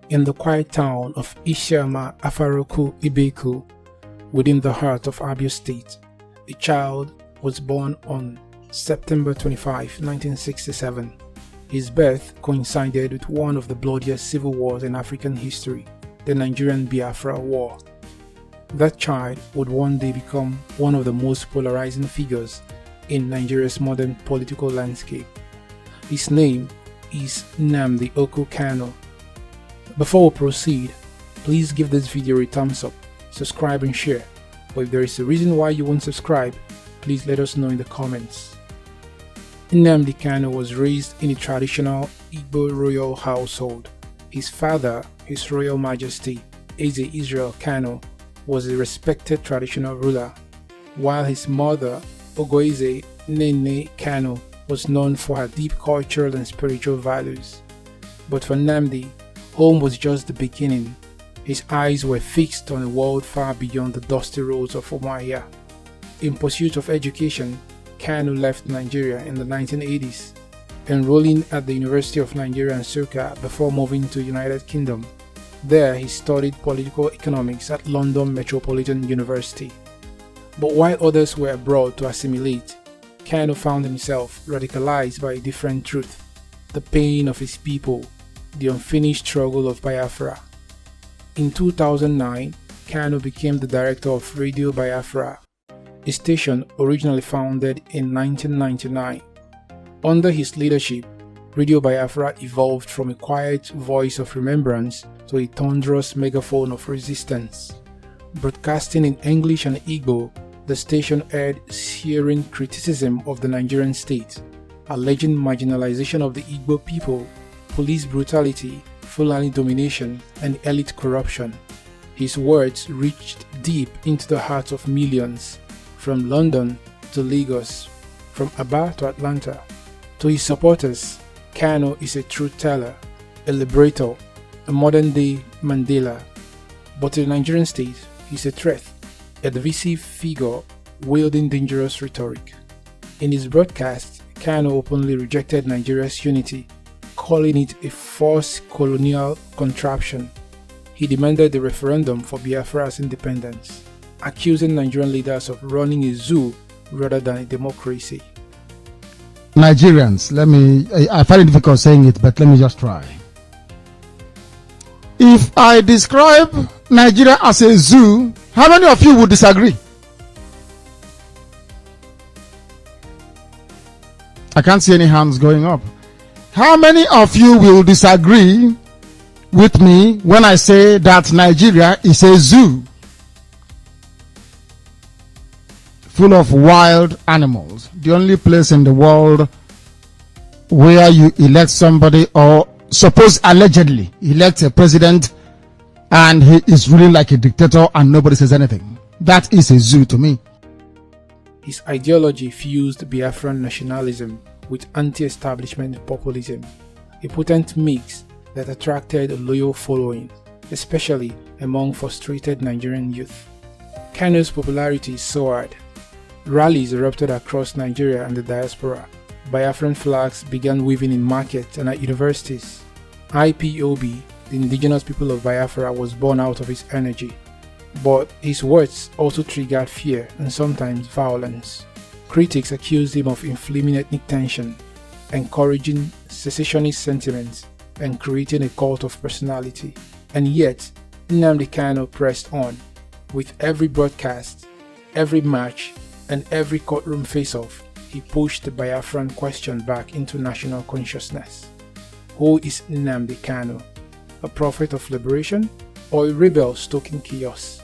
in the quiet town of Isiama Afaroku Ibeku, within the heart of Abia State. The child was born on September 25, 1967. His birth coincided with one of the bloodiest civil wars in African history, the Nigerian Biafra War. That child would one day become one of the most polarizing figures in Nigeria's modern political landscape. His name is Nnamdi Kanu. Before we proceed, please give this video a thumbs up, subscribe and share. But if there is a reason why you won't subscribe, please let us know in the comments. Nnamdi Kanu was raised in a traditional Igbo royal household. His father, His Royal Majesty Eze Israel Kanu, was a respected traditional ruler, while his mother, Ogoeze Nene Kanu, was known for her deep cultural and spiritual values. But for Nnamdi, home was just the beginning. His eyes were fixed on a world far beyond the dusty roads of Umuahia. In pursuit of education, Kanu left Nigeria in the 1980s, enrolling at the University of Nigeria and Nsukka before moving to the United Kingdom. There he studied political economics at London Metropolitan University. But while others were abroad to assimilate, Kanu found himself radicalized by a different truth: the pain of his people, the unfinished struggle of Biafra. In 2009, Kanu became the director of Radio Biafra, a station originally founded in 1999. Under his leadership, Radio Biafra evolved from a quiet voice of remembrance to a thunderous megaphone of resistance. Broadcasting in English and Igbo, the station aired searing criticism of the Nigerian state, alleging marginalization of the Igbo people, police brutality, Fulani domination, and elite corruption. His words reached deep into the hearts of millions, from London to Lagos, from Aba to Atlanta. To his supporters, Kanu is a truth teller, a liberator, a modern-day Mandela. But to the Nigerian state, he's a threat, a divisive figure wielding dangerous rhetoric. In his broadcast, Kanu openly rejected Nigeria's unity, calling it a forced colonial contraption. He demanded a referendum for Biafra's independence, accusing Nigerian leaders of running a zoo rather than a democracy. Nigerians, I find it difficult saying it, but let me just try. If I describe Nigeria as a zoo, how many of you would disagree? I can't see any hands going up. How many of you will disagree with me when I say that Nigeria is a zoo full of wild animals? The only place in the world where you elect somebody, or suppose allegedly elect a president, and he is ruling like a dictator and nobody says anything. That is a zoo to me. His ideology fused Biafran nationalism with anti-establishment populism, a potent mix that attracted a loyal following, especially among frustrated Nigerian youth. Kanu's popularity soared. Rallies erupted across Nigeria and the diaspora. Biafran flags began waving in markets and at universities. IPOB, the indigenous people of Biafra, was born out of his energy. But his words also triggered fear and sometimes violence. Critics accused him of inflaming ethnic tension, encouraging secessionist sentiments, and creating a cult of personality. And yet, Nnamdi Kanu pressed on. With every broadcast, every match, and every courtroom face-off, he pushed the Biafran question back into national consciousness. Who is Nnamdi Kanu? A prophet of liberation, or a rebel stoking chaos?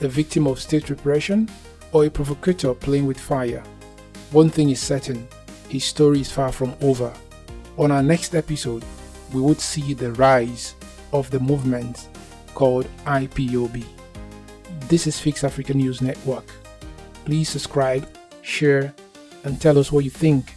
A victim of state repression, or a provocateur playing with fire? One thing is certain, his story is far from over. On our next episode, we would see the rise of the movement called IPOB. This is Fix Africa News Network. Please subscribe, share, and tell us what you think